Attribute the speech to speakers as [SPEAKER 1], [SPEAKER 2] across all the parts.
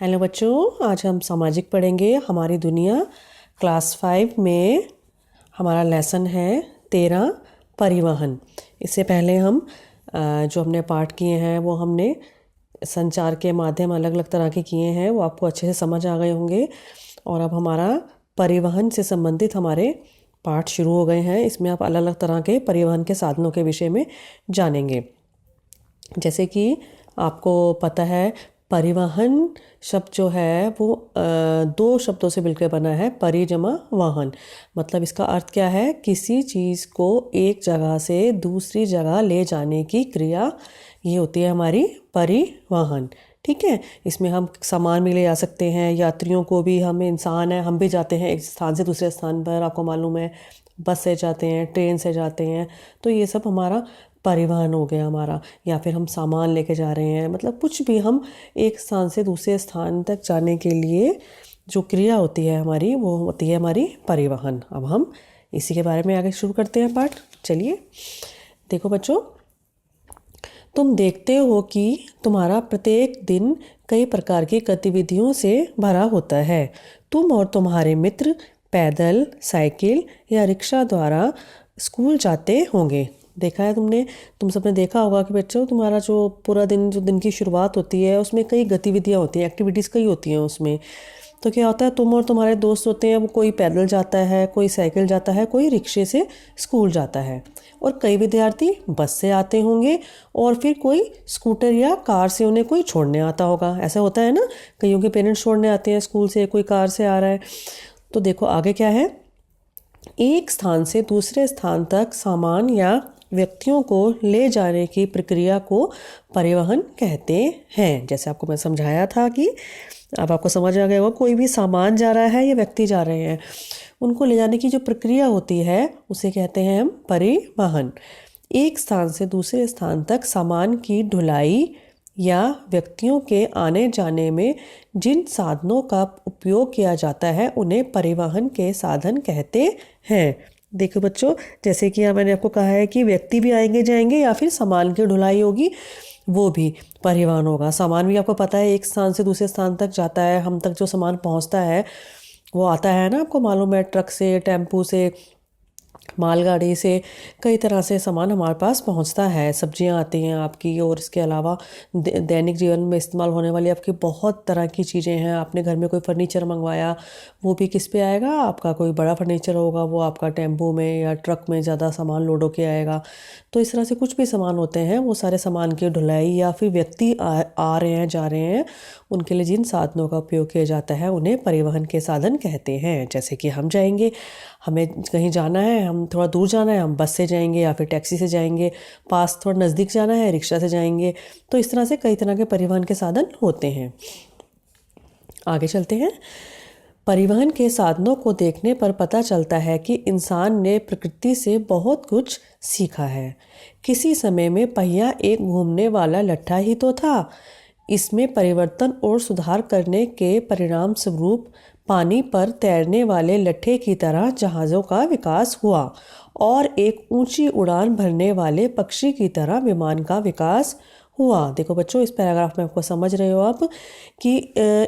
[SPEAKER 1] Hello बच्चों, आज हम सामाजिक पढ़ेंगे। हमारी दुनिया क्लास 5 में हमारा लेसन है 13 परिवहन। इससे पहले हम जो हमने पाठ किए हैं वो हमने संचार के माध्यम अलग अलग तरह के किए हैं, वो आपको अच्छे से समझ आ गए होंगे। और अब हमारा परिवहन से संबंधित हमारे पाठ शुरू हो गए हैं। इसमें आप अलग अलग तरह के परिवहन के साधनों के विषय में जानेंगे। जैसे कि आपको पता है, परिवहन शब्द जो है वो दो शब्दों से मिलकर बना है, परि जमा वाहन। मतलब इसका अर्थ क्या है? किसी चीज़ को एक जगह से दूसरी जगह ले जाने की क्रिया, ये होती है हमारी परिवहन। ठीक है, इसमें हम सामान भी ले जा सकते हैं, यात्रियों को भी, हम इंसान हैं, हम भी जाते हैं एक स्थान से दूसरे स्थान पर। आपको मालूम है, बस से जाते हैं, ट्रेन से जाते हैं, तो ये सब हमारा परिवहन हो गया हमारा। या फिर हम सामान लेके जा रहे हैं, मतलब कुछ भी हम एक स्थान से दूसरे स्थान तक जाने के लिए जो क्रिया होती है हमारी, वो होती है हमारी परिवहन। अब हम इसी के बारे में आगे शुरू करते हैं पाठ। चलिए देखो बच्चों, तुम देखते हो कि तुम्हारा प्रत्येक दिन कई प्रकार की गतिविधियों से भरा होता है। तुम और तुम्हारे मित्र पैदल, साइकिल या रिक्शा द्वारा स्कूल जाते होंगे। देखा है तुमने, तुम सबने देखा होगा कि बच्चों, तुम्हारा जो पूरा दिन, जो दिन की शुरुआत होती है, उसमें कई गतिविधियाँ होती हैं, एक्टिविटीज़ कई होती हैं उसमें। तो क्या होता है, तुम और तुम्हारे दोस्त होते हैं, वो कोई पैदल जाता है, कोई साइकिल जाता है, कोई रिक्शे से स्कूल जाता है। और कई विद्यार्थी बस से आते होंगे, और फिर कोई स्कूटर या कार से उन्हें कोई छोड़ने आता होगा। ऐसा होता है ना, कईयों के पेरेंट्स छोड़ने आते हैं स्कूल से, कोई कार से आ रहा है। तो देखो आगे क्या है, एक स्थान से दूसरे स्थान तक सामान या व्यक्तियों को ले जाने की प्रक्रिया को परिवहन कहते हैं। जैसे आपको मैं समझाया था कि अब आपको समझ आ गया होगा, कोई भी सामान जा रहा है या व्यक्ति जा रहे हैं, उनको ले जाने की जो प्रक्रिया होती है उसे कहते हैं हम परिवहन। एक स्थान से दूसरे स्थान तक सामान की ढुलाई या व्यक्तियों के आने जाने में जिन साधनों का उपयोग किया जाता है उन्हें परिवहन के साधन कहते हैं। देखो बच्चों, जैसे कि मैंने आपको कहा है कि व्यक्ति भी आएंगे जाएंगे, या फिर सामान की ढुलाई होगी, वो भी परिवहन होगा। सामान भी आपको पता है एक स्थान से दूसरे स्थान तक जाता है, हम तक जो सामान पहुंचता है वो आता है ना, आपको मालूम है, ट्रक से, टेम्पू से, मालगाड़ी से, कई तरह से सामान हमारे पास पहुंचता है। सब्जियां आती हैं आपकी, और इसके अलावा दैनिक जीवन में इस्तेमाल होने वाली आपकी बहुत तरह की चीज़ें हैं। आपने घर में कोई फर्नीचर मंगवाया, वो भी किस पे आएगा? आपका कोई बड़ा फर्नीचर होगा, वो आपका टेम्पो में या ट्रक में ज़्यादा सामान लोड होके आएगा। तो इस तरह से कुछ भी सामान होते हैं, वो सारे सामान की ढुलाई, या फिर व्यक्ति आ रहे हैं, जा रहे हैं, उनके लिए जिन साधनों का उपयोग किया जाता है उन्हें परिवहन के साधन कहते हैं। जैसे कि हम जाएंगे, हमें कहीं जाना है, हम थोड़ा दूर जाना है, हम बस से जाएंगे या फिर टैक्सी से जाएंगे। पास थोड़ा नज़दीक जाना है, रिक्शा से जाएंगे। तो इस तरह से कई तरह के परिवहन के साधन होते हैं। आगे चलते हैं। परिवहन के साधनों को देखने पर पता चलता है कि इंसान ने प्रकृति से बहुत कुछ सीखा है। किसी समय में पहिया एक घूमने वाला लट्ठा ही तो था। इसमें परिवर्तन और सुधार करने के परिणाम स्वरूप पानी पर तैरने वाले लट्ठे की तरह जहाज़ों का विकास हुआ, और एक ऊंची उड़ान भरने वाले पक्षी की तरह विमान का विकास हुआ। देखो बच्चों, इस पैराग्राफ में आपको समझ रहे हो आप कि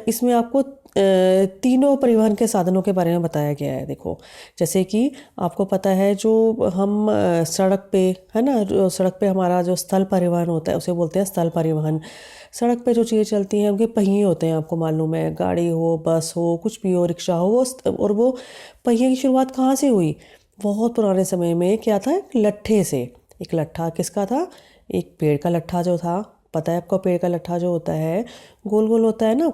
[SPEAKER 1] इसमें आपको तीनों परिवहन के साधनों के बारे में बताया गया है। देखो, जैसे कि आपको पता है, जो हम सड़क पे, है ना, जो सड़क पे हमारा जो स्थल परिवहन होता है उसे बोलते हैं स्थल परिवहन। सड़क पे जो चीज़ें चलती हैं उनके पहिए होते हैं, आपको मालूम है, गाड़ी हो, बस हो, कुछ भी हो, रिक्शा हो, और वो पहिए की शुरुआत कहाँ से हुई? बहुत पुराने समय में क्या था, एक लट्ठे से। एक लट्ठा किसका था? एक पेड़ का लट्ठा जो था, पता है आपको, पेड़ का लट्ठा जो होता है गोल गोल होता है ना,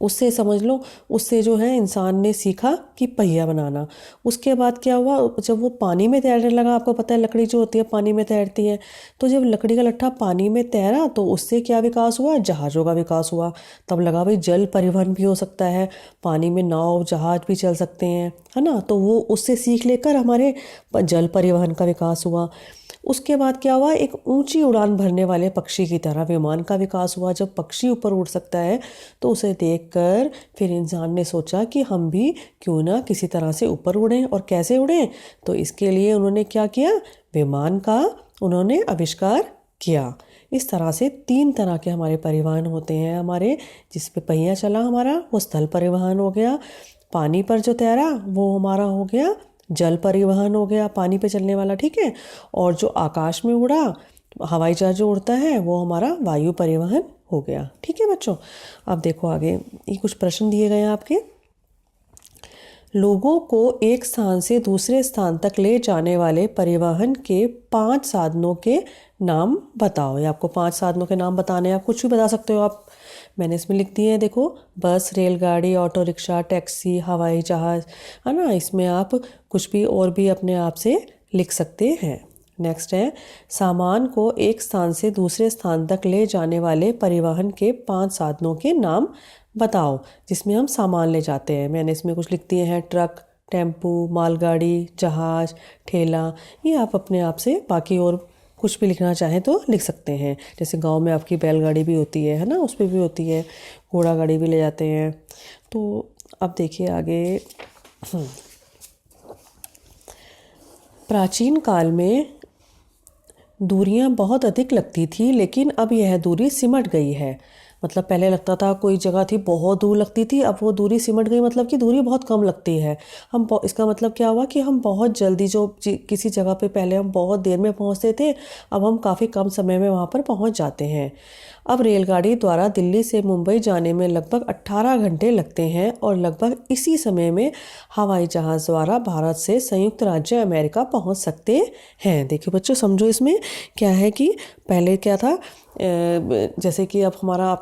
[SPEAKER 1] उससे समझ लो, उससे जो है इंसान ने सीखा कि पहिया बनाना। उसके बाद क्या हुआ, जब वो पानी में तैरने लगा, आपको पता है लकड़ी जो होती है पानी में तैरती है, तो जब लकड़ी का लट्ठा पानी में तैरा तो उससे क्या विकास हुआ? जहाज़ों का विकास हुआ। तब लगा भाई जल परिवहन भी हो सकता है, पानी में नाव जहाज भी चल सकते हैं, है ना। तो वो उससे सीख लेकर हमारे जल परिवहन का विकास हुआ। उसके बाद क्या हुआ, एक ऊंची उड़ान भरने वाले पक्षी की तरह विमान का विकास हुआ। जब पक्षी ऊपर उड़ सकता है तो उसे देखकर फिर इंसान ने सोचा कि हम भी क्यों ना किसी तरह से ऊपर उड़ें, और कैसे उड़ें? तो इसके लिए उन्होंने क्या किया, विमान का उन्होंने आविष्कार किया। इस तरह से 3 तरह के हमारे परिवहन होते हैं हमारे। जिस पे पहिया चला हमारा वो स्थल परिवहन हो गया, पानी पर जो तैरा वो हमारा हो गया जल परिवहन हो गया, पानी पे चलने वाला, ठीक है। और जो आकाश में उड़ा हवाई जहाज जो उड़ता है वो हमारा वायु परिवहन हो गया, ठीक है बच्चों। अब देखो आगे ये कुछ प्रश्न दिए गए हैं आपके। लोगों को एक स्थान से दूसरे स्थान तक ले जाने वाले परिवहन के 5 साधनों के नाम बताओ। ये आपको 5 साधनों के नाम बताने हैं, आप कुछ भी बता सकते हो आप। मैंने इसमें लिख दिए हैं, देखो बस, रेलगाड़ी, ऑटो रिक्शा, टैक्सी, हवाई जहाज़, है ना। इसमें आप कुछ भी और भी अपने आप से लिख सकते हैं। नेक्स्ट है सामान को एक स्थान से दूसरे स्थान तक ले जाने वाले परिवहन के 5 साधनों के नाम बताओ, जिसमें हम सामान ले जाते हैं। मैंने इसमें कुछ लिख दिए हैं, ट्रक, टेम्पू, मालगाड़ी, जहाज, ठेला। ये आप अपने आप से बाकी और कुछ भी लिखना चाहें तो लिख सकते हैं। जैसे गांव में आपकी बैलगाड़ी भी होती है ना, उस पर भी होती है, घोड़ा गाड़ी भी ले जाते हैं। तो अब देखिए आगे। प्राचीन काल में दूरियां बहुत अधिक लगती थी, लेकिन अब यह दूरी सिमट गई है। मतलब पहले लगता था कोई जगह थी बहुत दूर लगती थी, अब वो दूरी सिमट गई, मतलब कि दूरी बहुत कम लगती है। इसका मतलब क्या हुआ कि हम बहुत जल्दी किसी जगह पे पहले हम बहुत देर में पहुंचते थे, अब हम काफ़ी कम समय में वहां पर पहुंच जाते हैं। अब रेलगाड़ी द्वारा दिल्ली से मुंबई जाने में लगभग 18 घंटे लगते हैं और लगभग इसी समय में हवाई जहाज़ द्वारा भारत से संयुक्त राज्य अमेरिका पहुंच सकते हैं। देखिए बच्चों समझो इसमें क्या है कि पहले क्या था, जैसे कि अब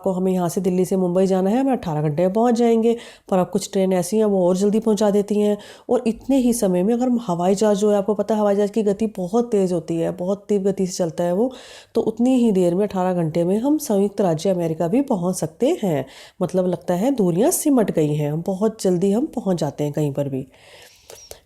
[SPEAKER 1] हमें यहाँ से दिल्ली से मुंबई जाना है, हमें 18 घंटे में पहुँच जाएंगे। पर अब कुछ ट्रेन ऐसी हैं वो और जल्दी पहुँचा देती हैं। और इतने ही समय में अगर हम हवाई जहाज़ जो है, आपको पता है हवाई जहाज़ की गति बहुत तेज़ होती है, बहुत तीव्र गति से चलता है वो, तो उतनी ही देर में 18 घंटे में हम संयुक्त राज्य अमेरिका भी पहुँच सकते हैं। मतलब लगता है दूरियाँ सिमट गई हैं, बहुत जल्दी हम पहुँच जाते हैं कहीं पर भी।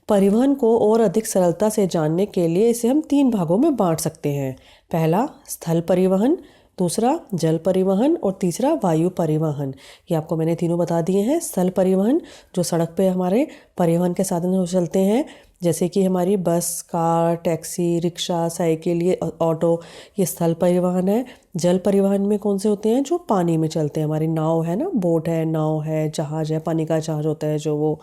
[SPEAKER 1] परिवहन को और अधिक सरलता से जानने के लिए इसे हम 3 भागों में बांट सकते हैं। पहला स्थल परिवहन, दूसरा जल परिवहन और तीसरा वायु परिवहन। ये आपको मैंने तीनों बता दिए हैं। स्थल परिवहन जो सड़क पे हमारे परिवहन के साधन चलते हैं, जैसे कि हमारी बस, कार, टैक्सी, रिक्शा, साइकिल, ये ऑटो, ये स्थल परिवहन है। जल परिवहन में कौन से होते हैं, जो पानी में चलते हैं, हमारी नाव है ना, बोट है, नाव है, जहाज है, पानी का जहाज होता है जो वो।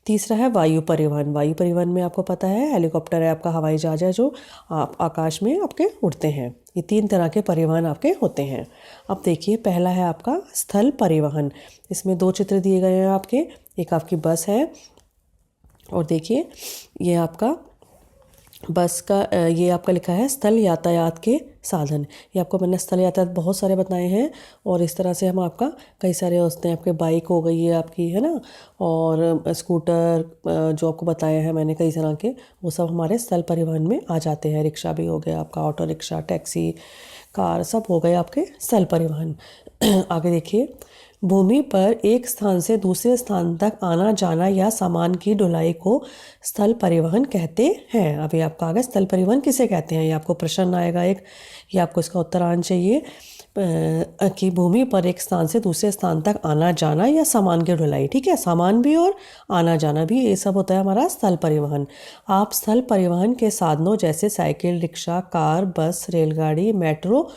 [SPEAKER 1] तीसरा है वायु परिवहन। वायु परिवहन में आपको पता है हेलीकॉप्टर है, आपका हवाई जहाज है, जो आप आकाश में आपके उड़ते हैं। ये 3 तरह के परिवहन आपके होते हैं। अब देखिए पहला है आपका स्थल परिवहन। इसमें 2 चित्र दिए गए हैं आपके, एक आपकी बस है और देखिए ये आपका बस का ये आपका लिखा है स्थल यातायात के साधन। ये आपको मैंने स्थल यातायात बहुत सारे बताए हैं और इस तरह से हम आपका कई सारे होते हैं। आपके बाइक हो गई है आपकी, है ना, और स्कूटर जो आपको बताए हैं मैंने कई तरह के, वो सब हमारे स्थल परिवहन में आ जाते हैं। रिक्शा भी हो गया आपका, ऑटो रिक्शा, टैक्सी, कार, सब हो गए आपके स्थल परिवहन। आगे देखिए, भूमि पर एक स्थान से दूसरे स्थान तक आना जाना या सामान की ढुलाई को स्थल परिवहन कहते हैं। अभी आपका आगे स्थल परिवहन किसे कहते हैं, ये आपको प्रश्न आएगा एक, ये आपको इसका उत्तर आना चाहिए कि भूमि पर एक स्थान से दूसरे स्थान तक आना जाना या सामान की ढुलाई, ठीक है, सामान भी और आना जाना भी, ये सब होता है हमारा स्थल परिवहन। आप स्थल परिवहन के साधनों जैसे साइकिल, रिक्शा, कार, बस, रेलगाड़ी, मेट्रो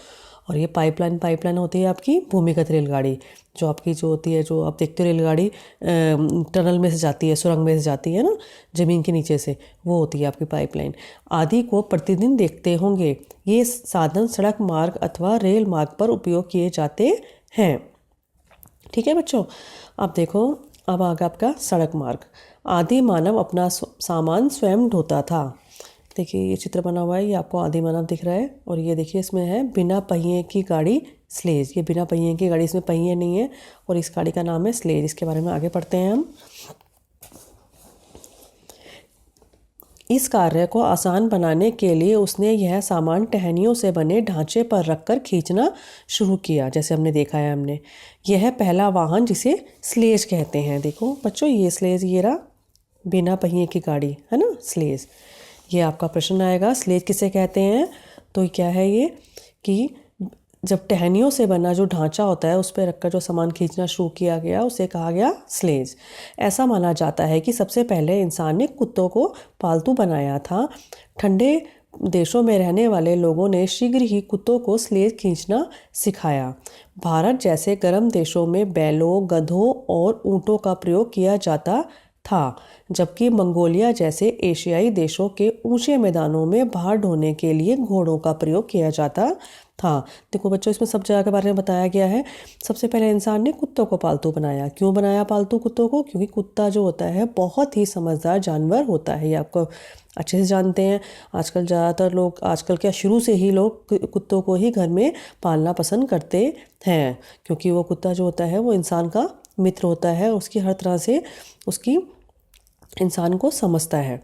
[SPEAKER 1] और ये पाइपलाइन होती है आपकी भूमिगत रेलगाड़ी, जो आपकी जो होती है, जो आप देखते हो रेलगाड़ी टनल में से जाती है, सुरंग में से जाती है ना, ज़मीन के नीचे से, वो होती है आपकी पाइपलाइन आदि को प्रतिदिन देखते होंगे। ये साधन सड़क मार्ग अथवा रेल मार्ग पर उपयोग किए जाते हैं। ठीक है बच्चों, अब देखो, अब आगे आपका सड़क मार्ग। आदि मानव अपना सामान स्वयं ढोता था। देखिए ये चित्र बना हुआ है, ये आपको आदि मानव दिख रहा है और ये देखिए इसमें है बिना पहिए की गाड़ी स्लेज। ये बिना पहिए की गाड़ी, इसमें पहिए नहीं है और इस गाड़ी का नाम है स्लेज। इसके बारे में आगे पढ़ते हैं हम। इस कार्य को आसान बनाने के लिए उसने यह सामान टहनियों से बने ढांचे पर रखकर खींचना शुरू किया, जैसे हमने देखा है हमने। यह पहला वाहन जिसे स्लेज कहते हैं। देखो बच्चों, ये स्लेज, ये रहा बिना पहिए की गाड़ी, है ना, स्लेज। ये आपका प्रश्न आएगा, स्लेज किसे कहते हैं। तो क्या है ये कि जब टहनियों से बना जो ढांचा होता है उस पर रखकर जो सामान खींचना शुरू किया गया, उसे कहा गया स्लेज। ऐसा माना जाता है कि सबसे पहले इंसान ने कुत्तों को पालतू बनाया था। ठंडे देशों में रहने वाले लोगों ने शीघ्र ही कुत्तों को स्लेज खींचना सिखाया। भारत जैसे गर्म देशों में बैलों, गधों और ऊँटों का प्रयोग किया जाता था, जबकि मंगोलिया जैसे एशियाई देशों के ऊंचे मैदानों में भार ढोने के लिए घोड़ों का प्रयोग किया जाता था। देखो बच्चों, इसमें सब जगह के बारे में बताया गया है। सबसे पहले इंसान ने कुत्तों को पालतू बनाया। क्यों बनाया पालतू कुत्तों को? क्योंकि कुत्ता जो होता है बहुत ही समझदार जानवर होता है, ये आपको अच्छे से जानते हैं। आजकल ज़्यादातर लोग, आजकल क्या शुरू से ही लोग कुत्तों को ही घर में पालना पसंद करते हैं, क्योंकि वो कुत्ता जो होता है वो इंसान का मित्र होता है, उसकी हर तरह से उसकी इंसान को समझता है।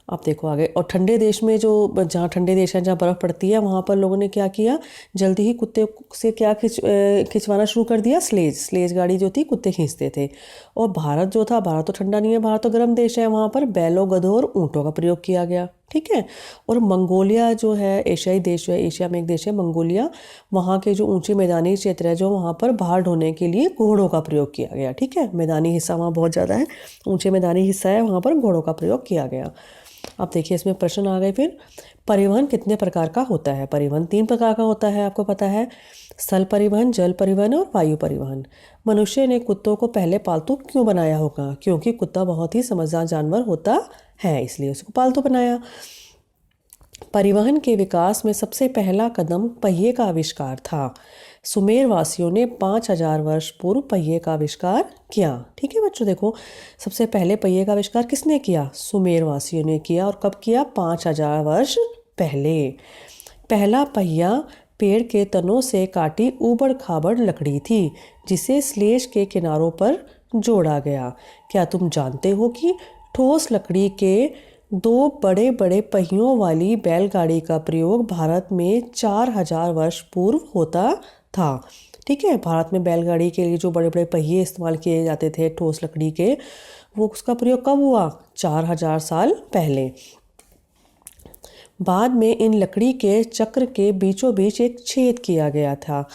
[SPEAKER 1] आप देखो आगे। और ठंडे देश में जो, जहाँ ठंडे देश हैं, जहाँ बर्फ़ पड़ती है, वहाँ पर लोगों ने क्या किया, जल्दी ही कुत्ते से क्या खिंचवाना शुरू कर दिया, स्लेज गाड़ी जो थी कुत्ते खींचते थे। और भारत जो था, भारत तो ठंडा नहीं है, भारत तो गर्म देश है, वहाँ पर बैलों, गधों और ऊँटों का प्रयोग किया गया। ठीक है। और मंगोलिया जो है एशियाई देश, जो है एशिया में एक देश है मंगोलिया, वहाँ के जो ऊंचे मैदानी क्षेत्र है, जो वहाँ पर भार ढोने के लिए घोड़ों का प्रयोग किया गया। ठीक है। मैदानी हिस्सा वहाँ बहुत ज़्यादा है, ऊंचे मैदानी हिस्सा है, वहाँ पर घोड़ों का प्रयोग किया गया। अब देखिए इसमें प्रश्न आ गए फिर। परिवहन कितने प्रकार का होता है? परिवहन 3 प्रकार का होता है, आपको पता है। स्थल परिवहन, जल परिवहन और वायु परिवहन। मनुष्य ने कुत्तों को पहले पालतू क्यों बनाया होगा? क्योंकि कुत्ता बहुत ही समझदार जानवर होता है, इसलिए उसको पालतू बनाया। परिवहन के विकास में सबसे पहला कदम पहिए का आविष्कार था। सुमेर वासियों ने 5000 वर्ष पूर्व पहिए का आविष्कार किया। ठीक है बच्चों, देखो सबसे पहले पहिए का आविष्कार किसने किया? सुमेर वासियों ने किया। और कब किया? 5000 वर्ष पहले। पहला पहिया पेड़ के तनों से काटी ऊबड़ खाबड़ लकड़ी थी, जिसे स्लेज के किनारों पर जोड़ा गया। क्या तुम जानते हो कि ठोस लकड़ी के 2 बड़े बड़े पहियों वाली बैलगाड़ी का प्रयोग भारत में 4000 वर्ष पूर्व होता था। ठीक है। भारत में बैलगाड़ी के लिए जो बड़े बड़े पहिए इस्तेमाल किए जाते थे ठोस लकड़ी के, वो उसका प्रयोग कब हुआ? 4000 साल पहले। बाद में इन लकड़ी के चक्र के बीचों बीच एक छेद किया गया था।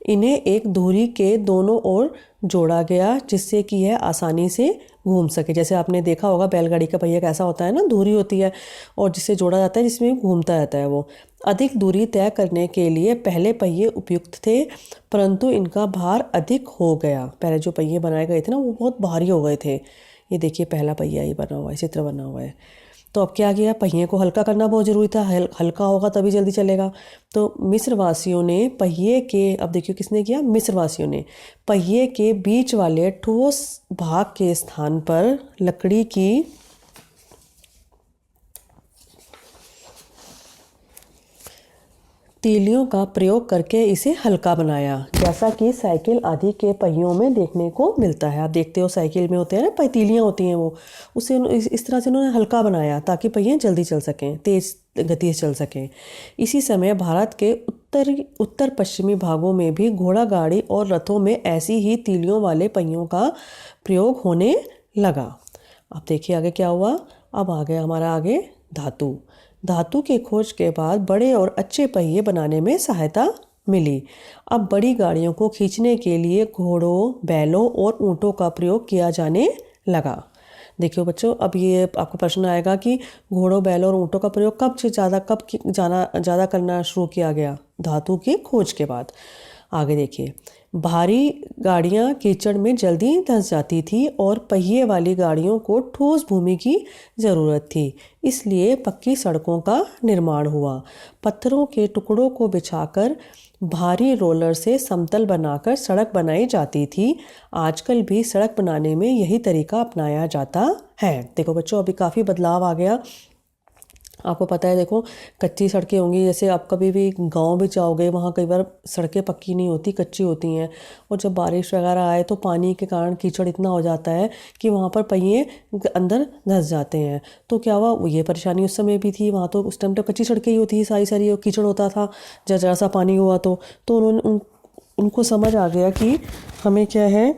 [SPEAKER 1] इन्हें एक धुरी के दोनों ओर जोड़ा गया, जिससे कि यह आसानी से घूम सके। जैसे आपने देखा होगा बैलगाड़ी का पहिया कैसा होता है ना, धुरी होती है और जिससे जोड़ा जाता है, जिसमें घूमता रहता है वो। अधिक दूरी तय करने के लिए पहले पहिए उपयुक्त थे, परंतु इनका भार अधिक हो गया। पहले जो पहिए बनाए गए थे ना, वो बहुत भारी हो गए थे। ये देखिए पहला पहिया ही बना हुआ है, चित्र बना हुआ है। तो अब क्या किया? पहिए को हल्का करना बहुत ज़रूरी था, हल्का होगा तभी जल्दी चलेगा। तो मिस्रवासियों ने पहिए के, अब देखिए किसने किया? मिस्रवासियों ने पहिए के बीच वाले ठोस भाग के स्थान पर लकड़ी की तीलियों का प्रयोग करके इसे हल्का बनाया, जैसा कि साइकिल आदि के पहियों में देखने को मिलता है। आप देखते हो साइकिल में होते हैं ना तीलियाँ होती हैं, वो उसे इस तरह से उन्होंने हल्का बनाया ताकि पहिए जल्दी चल सकें, तेज़ गति से चल सकें। इसी समय भारत के उत्तर पश्चिमी भागों में भी घोड़ा गाड़ी और रथों में ऐसी ही तीलियों वाले पहियों का प्रयोग होने लगा। अब देखिए आगे क्या हुआ। अब आ गया हमारा आगे धातु। धातु की खोज के बाद बड़े और अच्छे पहिए बनाने में सहायता मिली। अब बड़ी गाड़ियों को खींचने के लिए घोड़ों, बैलों और ऊँटों का प्रयोग किया जाने लगा। देखियो बच्चों, अब ये आपको प्रश्न आएगा कि घोड़ों, बैलों और ऊँटों का प्रयोग कब ज़्यादा करना शुरू किया गया? धातु की खोज के बाद। आगे देखिए, भारी गाड़ियाँ कीचड़ में जल्दी धंस जाती थी और पहिए वाली गाड़ियों को ठोस भूमि की ज़रूरत थी, इसलिए पक्की सड़कों का निर्माण हुआ। पत्थरों के टुकड़ों को बिछाकर भारी रोलर से समतल बनाकर सड़क बनाई जाती थी। आजकल भी सड़क बनाने में यही तरीका अपनाया जाता है। देखो बच्चों, अभी काफ़ी बदलाव आ गया। आपको पता है, देखो कच्ची सड़कें होंगी, जैसे आप कभी भी गांव भी जाओगे, वहाँ कई बार सड़कें पक्की नहीं होती, कच्ची होती हैं। और जब बारिश वगैरह आए तो पानी के कारण कीचड़ इतना हो जाता है कि वहाँ पर पहिए अंदर धंस जाते हैं। तो क्या हुआ, ये परेशानी उस समय भी थी। वहाँ तो उस टाइम तो कच्ची सड़कें ही होती थी सारी और कीचड़ होता था जरा सा पानी हुआ तो उन्होंने उनको समझ आ गया कि हमें क्या है,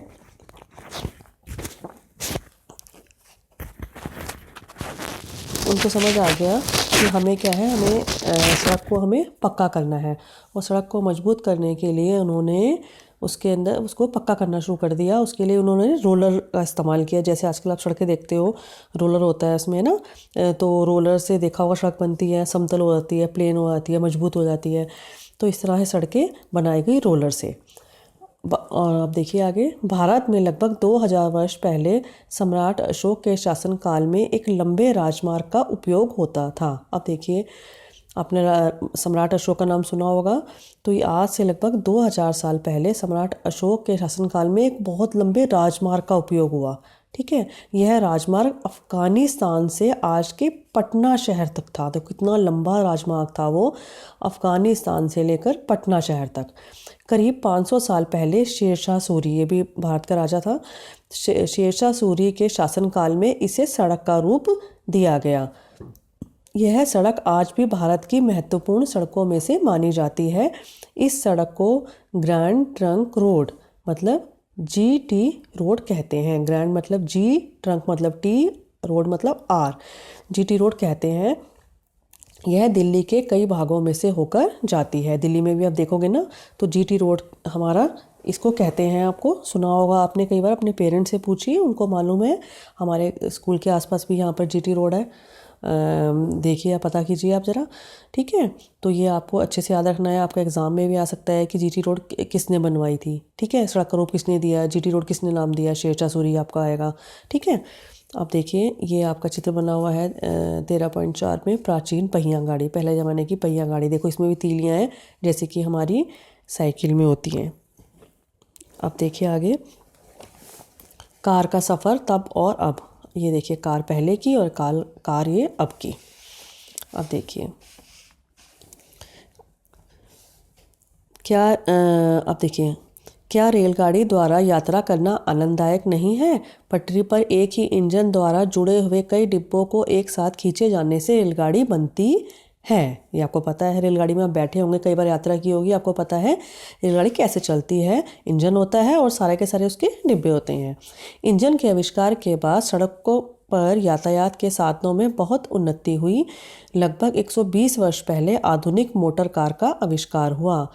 [SPEAKER 1] उनको समझ आ गया कि हमें क्या है, हमें सड़क को हमें पक्का करना है। और सड़क को मजबूत करने के लिए उन्होंने उसके अंदर उसको पक्का करना शुरू कर दिया। उसके लिए उन्होंने रोलर का इस्तेमाल किया। जैसे आजकल आप सड़कें देखते हो, रोलर होता है उसमें ना, तो रोलर से देखा होगा सड़क बनती है, समतल हो जाती है, प्लेन हो जाती है, मजबूत हो जाती है। तो इस तरह से सड़कें बनाई गई रोलर से। और अब देखिए आगे, भारत में लगभग 2000 वर्ष पहले सम्राट अशोक के शासनकाल में एक लंबे राजमार्ग का उपयोग होता था। अब देखिए, आपने सम्राट अशोक का नाम सुना होगा। तो ये आज से लगभग 2000 साल पहले सम्राट अशोक के शासनकाल में एक बहुत लंबे राजमार्ग का उपयोग हुआ। ठीक है, यह राजमार्ग अफ़गानिस्तान से आज के पटना शहर तक था। तो कितना लंबा राजमार्ग था वो, अफ़गानिस्तान से लेकर पटना शहर तक। करीब 500 साल पहले शेरशाह सूरी, ये भी भारत का राजा था, शेरशाह सूरी के शासनकाल में इसे सड़क का रूप दिया गया। यह सड़क आज भी भारत की महत्वपूर्ण सड़कों में से मानी जाती है। इस सड़क को ग्रैंड ट्रंक रोड मतलब GT रोड कहते हैं। ग्रैंड मतलब G, ट्रंक मतलब T, रोड मतलब R, GT रोड कहते हैं। यह दिल्ली के कई भागों में से होकर जाती है। दिल्ली में भी आप देखोगे ना, तो GT रोड हमारा इसको कहते हैं। आपको सुना होगा आपने कई बार, अपने पेरेंट्स से पूछिए, उनको मालूम है। हमारे स्कूल के आसपास भी यहाँ पर GT रोड है। देखिए, आप पता कीजिए आप ज़रा। ठीक है, तो ये आपको अच्छे से याद रखना है। आपका एग्ज़ाम में भी आ सकता है कि GT रोड किसने बनवाई थी। ठीक है, सड़क का रूप किसने दिया, GT रोड किसने नाम दिया, शेरशाह सूरी आपका आएगा। ठीक है, आप देखिए, ये आपका चित्र बना हुआ है 13.4 में, प्राचीन पहिया गाड़ी, पहले ज़माने की पहिया गाड़ी। देखो, इसमें भी तीलियाँ हैं जैसे कि हमारी साइकिल में होती हैं। अब देखिए आगे, कार का सफ़र तब और अब। ये देखिए, कार पहले की और कार ये अब की। अब देखिए अब देखिए, क्या रेलगाड़ी द्वारा यात्रा करना आनंददायक नहीं है? पटरी पर एक ही इंजन द्वारा जुड़े हुए कई डिब्बों को एक साथ खींचे जाने से रेलगाड़ी बनती है। ये आपको पता है। रेलगाड़ी में आप बैठे होंगे, कई बार यात्रा की होगी, आपको पता है रेलगाड़ी कैसे चलती है। इंजन होता है और सारे के सारे उसके डिब्बे होते हैं। इंजन के आविष्कार के बाद सड़कों पर यातायात के साधनों में बहुत उन्नति हुई। लगभग 120 वर्ष पहले आधुनिक मोटर कार का आविष्कार हुआ।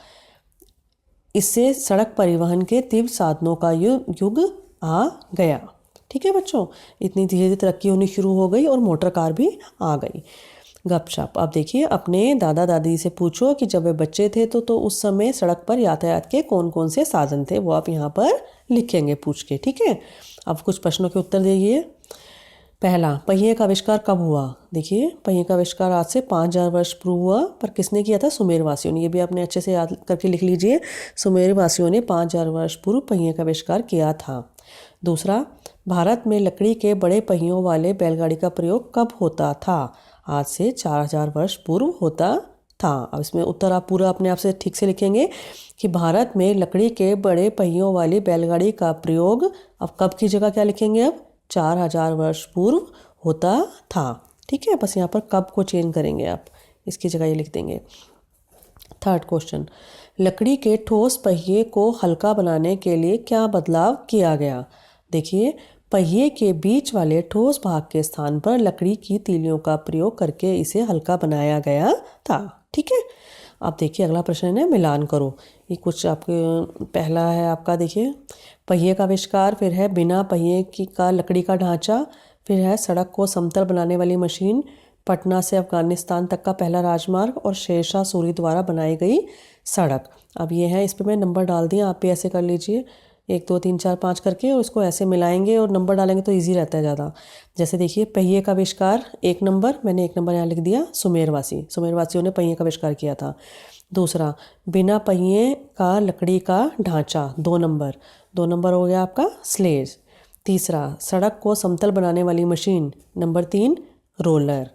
[SPEAKER 1] इससे सड़क परिवहन के तीव्र साधनों का युग आ गया। ठीक है बच्चों, इतनी धीरे धीरे तरक्की होनी शुरू हो गई और मोटर कार भी आ गई। गपशप। अब देखिए, अपने दादा दादी से पूछो कि जब वे बच्चे थे तो उस समय सड़क पर यातायात के कौन कौन से साधन थे, वो आप यहाँ पर लिखेंगे पूछ के। ठीक है, अब कुछ प्रश्नों के उत्तर दीजिए। पहला, पहिए का आविष्कार कब हुआ? देखिए, पहिए का आविष्कार आज से 5000 वर्ष पूर्व हुआ, पर किसने किया था? सुमेर वासियों ने। ये भी आपने अच्छे से याद करके लिख लीजिए। सुमेर वासियों ने 5000 वर्ष पूर्व पहिए का आविष्कार किया था। दूसरा, भारत में लकड़ी के बड़े पहियों वाले बैलगाड़ी का प्रयोग कब होता था? आज से 4000 वर्ष पूर्व होता था। अब इसमें उत्तर आप पूरा अपने आप से ठीक से लिखेंगे कि भारत में लकड़ी के बड़े पहियों वाली बैलगाड़ी का प्रयोग अब कब की जगह क्या लिखेंगे? अब 4000 वर्ष पूर्व होता था। ठीक है, बस यहाँ पर कब को चेंज करेंगे आप, इसकी जगह ये लिख देंगे। थर्ड क्वेश्चन, लकड़ी के ठोस पहिए को हल्का बनाने के लिए क्या बदलाव किया गया? देखिए, पहिए के बीच वाले ठोस भाग के स्थान पर लकड़ी की तीलियों का प्रयोग करके इसे हल्का बनाया गया था। ठीक है, अब देखिए अगला प्रश्न है, मिलान करो। ये कुछ आपके पहला है आपका, देखिए, पहिए का आविष्कार, फिर है बिना पहिए की का लकड़ी का ढांचा, फिर है सड़क को समतल बनाने वाली मशीन, पटना से अफगानिस्तान तक का पहला राजमार्ग और शेरशाह सूरी द्वारा बनाई गई सड़क। अब ये है, इस पर मैं नंबर डाल दिया, आप भी ऐसे कर लीजिए 1 2 3 4 5 करके, और इसको ऐसे मिलाएंगे और नंबर डालेंगे तो इजी रहता है ज़्यादा। जैसे देखिए, पहिए का आविष्कार 1 नंबर, मैंने 1 नंबर यहाँ लिख दिया, सुमेरवासियों ने पहिए का आविष्कार किया था। दूसरा, बिना पहिए का लकड़ी का ढांचा 2 नंबर, 2 नंबर हो गया आपका स्लेज। तीसरा, सड़क को समतल बनाने वाली machine, number 3 roller.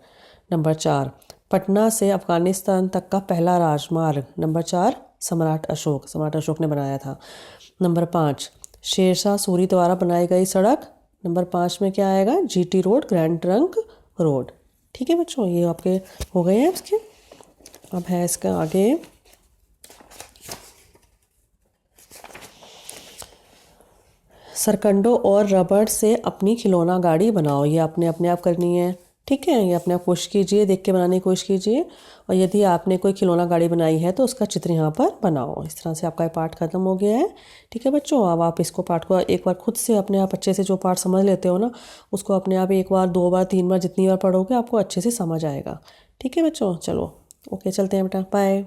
[SPEAKER 1] Number 4, Patna से अफगानिस्तान तक का पहला राजमार्ग, नंबर 4 सम्राट अशोक ने बनाया था। नंबर 5, शेरशाह सूरी द्वारा बनाई गई सड़क, नंबर 5 में क्या आएगा? GT road, grand trunk road. ठीक है बच्चों, ये आपके हो गए हैं इसके। अब है इसका आगे, सरकंडों और रबड़ से अपनी खिलौना गाड़ी बनाओ। ये आपने अपने आप करनी है। ठीक है, ये अपने आप कोशिश कीजिए, देख के बनाने की कोशिश कीजिए। और यदि आपने कोई खिलौना गाड़ी बनाई है तो उसका चित्र यहाँ पर बनाओ। इस तरह से आपका ये पाठ खत्म हो गया है। ठीक है बच्चों, अब आप इसको पाठ को एक बार खुद से अपने आप अच्छे से जो पाठ समझ लेते हो ना, उसको अपने आप एक बार, दो बार, तीन बार, जितनी बार पढ़ोगे आपको अच्छे से समझ आएगा। ठीक है बच्चों, चलो ओके, चलते हैं बेटा, बाय।